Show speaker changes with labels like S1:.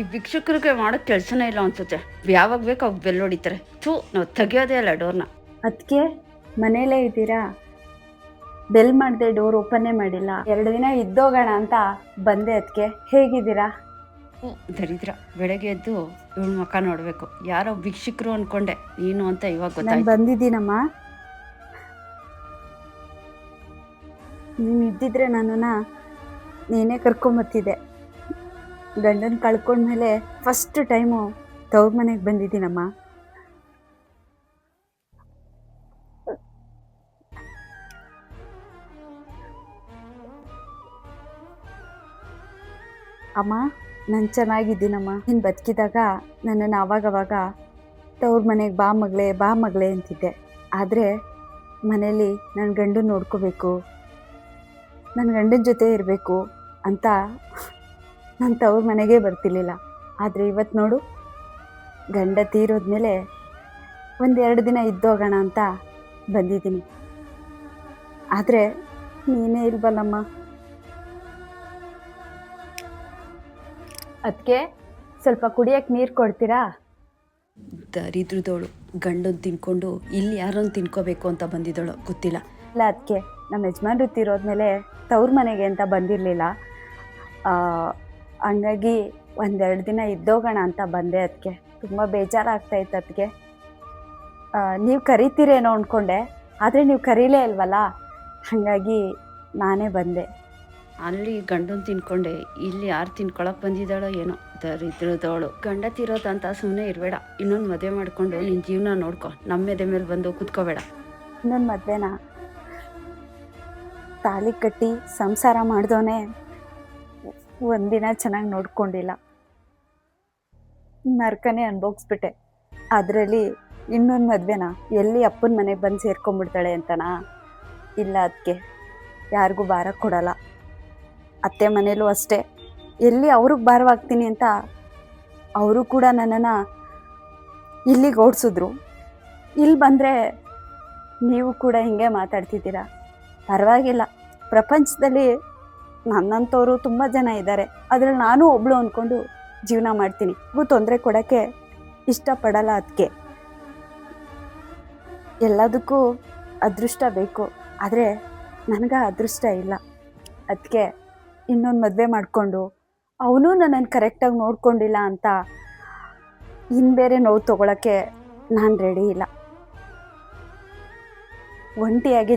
S1: ಈ ಭಿಕ್ಷುಕರಿಗೆ ಮಾಡೋಕ್ಕೆ ಕೆಲಸನೇ ಇಲ್ಲ ಅನ್ಸುತ್ತೆ. ಯಾವಾಗ ಬೇಕು ಅವಾಗ ಬೆಲ್ ಹೊಡಿತಾರೆ. ನಾವು ತೆಗಿಯೋದೇ ಇಲ್ಲ ಡೋರ್ನ.
S2: ಅದಕ್ಕೆ ಮನೇಲೇ ಇದ್ದೀರಾ? ಬೆಲ್ ಮಾಡಿದೆ, ಡೋರ್ ಓಪನ್ನೇ ಮಾಡಿಲ್ಲ. 2 ದಿನ ಇದ್ದೋಗೋಣ ಅಂತ ಬಂದೆ. ಅದಕ್ಕೆ ಹೇಗಿದ್ದೀರಾ?
S1: ದರಿದ್ರ, ಬೆಳಗ್ಗೆ ಎದ್ದು ಇವಳು ಮುಖ ನೋಡಬೇಕು. ಯಾರೋ ಭಿಕ್ಷುಕರು ಅನ್ಕೊಂಡೆ ನೀನು ಅಂತ ಇವಾಗ
S2: ನಾನು
S1: ಗೊತ್ತಾಯ್ತು.
S2: ಬಂದಿದ್ದೀನಮ್ಮ. ನೀನು ಇದ್ದಿದ್ರೆ ನನ್ನನ್ನು ನೀನೇ ಕರ್ಕೊಂಬತ್ತಿದ್ದೆ. ಗಂಡನ ಕಳ್ಕೊಂಡ್ಮೇಲೆ ಫಸ್ಟ್ ಟೈಮು ತವ್ರ ಮನೆಗೆ ಬಂದಿದ್ದೀನಮ್ಮ. ಅಮ್ಮ, ನಾನು ಚೆನ್ನಾಗಿದ್ದೀನಮ್ಮ. ನೀನು ಬದುಕಿದಾಗ ನನ್ನನ್ನು ಆವಾಗವಾಗ ತವ್ರ ಮನೆಗೆ ಬಾ ಮಗಳೇ ಬಾ ಮಗಳೇ ಅಂತಿದ್ದೆ. ಆದರೆ ಮನೇಲಿ ನನ್ನ ಗಂಡನ ನೋಡ್ಕೋಬೇಕು, ನನ್ನ ಗಂಡನ ಜೊತೆ ಇರಬೇಕು ಅಂತ ನಾನು ತವ್ರ ಮನೆಗೆ ಬರ್ತಿರ್ಲಿಲ್ಲ. ಆದರೆ ಇವತ್ತು ನೋಡು, ಗಂಡ ತೀರೋದ್ಮೇಲೆ 1-2 ದಿನ ಇದ್ದೋಗೋಣ ಅಂತ ಬಂದಿದ್ದೀನಿ. ಆದರೆ ನೀನೇ ಇಲ್ವಲ್ಲಮ್ಮ. ಅದಕ್ಕೆ ಸ್ವಲ್ಪ ಕುಡಿಯೋಕ್ಕೆ ನೀರು ಕೊಡ್ತೀರಾ?
S1: ದರಿದ್ರದವಳು ಗಂಡನ್ ತಿನ್ಕೊಂಡು ಇಲ್ಲಿ ಯಾರನ್ನು ತಿನ್ಕೋಬೇಕು ಅಂತ ಬಂದಿದ್ದವಳು ಗೊತ್ತಿಲ್ಲ.
S2: ಇಲ್ಲ, ಅದಕ್ಕೆ ನಮ್ಮ ಯಜಮಾನ್ರು ತೀರೋದ್ಮೇಲೆ ತವ್ರ ಮನೆಗೆ ಅಂತ ಬಂದಿರಲಿಲ್ಲ. ಹಂಗಾಗಿ 1-2 ದಿನ ಇದ್ದೋಗೋಣ ಅಂತ ಬಂದೆ. ಅದಕ್ಕೆ ತುಂಬ ಬೇಜಾರಾಗ್ತಾಯಿತ್ತು. ಅದಕ್ಕೆ ನೀವು ಕರಿತೀರೇನೋ ಅಂದ್ಕೊಂಡೆ, ಆದರೆ ನೀವು ಕರೀಲೇ ಇಲ್ವಲ್ಲ, ಹಾಗಾಗಿ ನಾನೇ ಬಂದೆ.
S1: ಅಲ್ಲಿ ಗಂಡನ್ ತಿನ್ಕೊಂಡೆ, ಇಲ್ಲಿ ಯಾರು ತಿನ್ಕೊಳಕ್ಕೆ ಬಂದಿದ್ದಾಳೋ ಏನೋ. ದರಿದ್ರದವಳು ಗಂಡ ತೀರೋದಂತ ಸುಮ್ಮನೆ ಇರಬೇಡ. ಇನ್ನೊಂದು ಮದುವೆ ಮಾಡಿಕೊಂಡು ನಿನ್ನ ಜೀವನ ನೋಡ್ಕೊ. ನಮ್ಮ ಎದೆ ಮೇಲೆ ಬಂದು ಕೂತ್ಕೋಬೇಡ.
S2: ಇನ್ನೊಂದು ಮದುವೆನ? ತಾಳಿ ಕಟ್ಟಿ ಸಂಸಾರ ಮಾಡಿದವನೇ ಒಂದಿನ ಚೆನ್ನಾಗಿ ನೋಡ್ಕೊಂಡಿಲ್ಲ, ನರ್ಕನೇ ಅನುಭವಿಸ್ಬಿಟ್ಟೆ. ಅದರಲ್ಲಿ ಇನ್ನೊಂದು ಮದುವೆನ? ಎಲ್ಲಿ ಅಪ್ಪನ ಮನೆಗೆ ಬಂದು ಸೇರ್ಕೊಂಡ್ಬಿಡ್ತಾಳೆ ಅಂತನಾ? ಇಲ್ಲ, ಅದಕ್ಕೆ ಯಾರಿಗೂ ಭಾರ ಕೊಡಲ್ಲ. ಅತ್ತೆ ಮನೇಲೂ ಅಷ್ಟೇ, ಎಲ್ಲಿ ಅವ್ರಿಗೆ ಭಾರವಾಗ್ತೀನಿ ಅಂತ ಅವರು ಕೂಡ ನನ್ನನ್ನು ಇಲ್ಲಿಗೆ ಓಡಿಸಿದ್ರು. ಇಲ್ಲಿ ಬಂದರೆ ನೀವು ಕೂಡ ಹಿಂಗೆ ಮಾತಾಡ್ತಿದ್ದೀರಾ. ಪರವಾಗಿಲ್ಲ, ಪ್ರಪಂಚದಲ್ಲಿ ನನ್ನಂಥವ್ರು ತುಂಬ ಜನ ಇದ್ದಾರೆ, ಅದ್ರಲ್ಲಿ ನಾನು ಒಬ್ಳು ಅಂದ್ಕೊಂಡು ಜೀವನ ಮಾಡ್ತೀನಿ. ತೊಂದರೆ ಕೊಡೋಕ್ಕೆ ಇಷ್ಟಪಡಲ್ಲ. ಅದಕ್ಕೆ ಎಲ್ಲದಕ್ಕೂ ಅದೃಷ್ಟ ಬೇಕು, ಆದರೆ ನನಗೆ ಅದೃಷ್ಟ ಇಲ್ಲ. ಅದಕ್ಕೆ ಇನ್ನೊಂದು ಮದುವೆ ಮಾಡಿಕೊಂಡು ಅವನು ನನ್ನನ್ನು ಕರೆಕ್ಟಾಗಿ ನೋಡ್ಕೊಂಡಿಲ್ಲ ಅಂತ ಇನ್ನು ಬೇರೆ ನೋವು ತೊಗೊಳಕ್ಕೆ ನಾನು ರೆಡಿ ಇಲ್ಲ. ಒಂಟಿಯಾಗಿ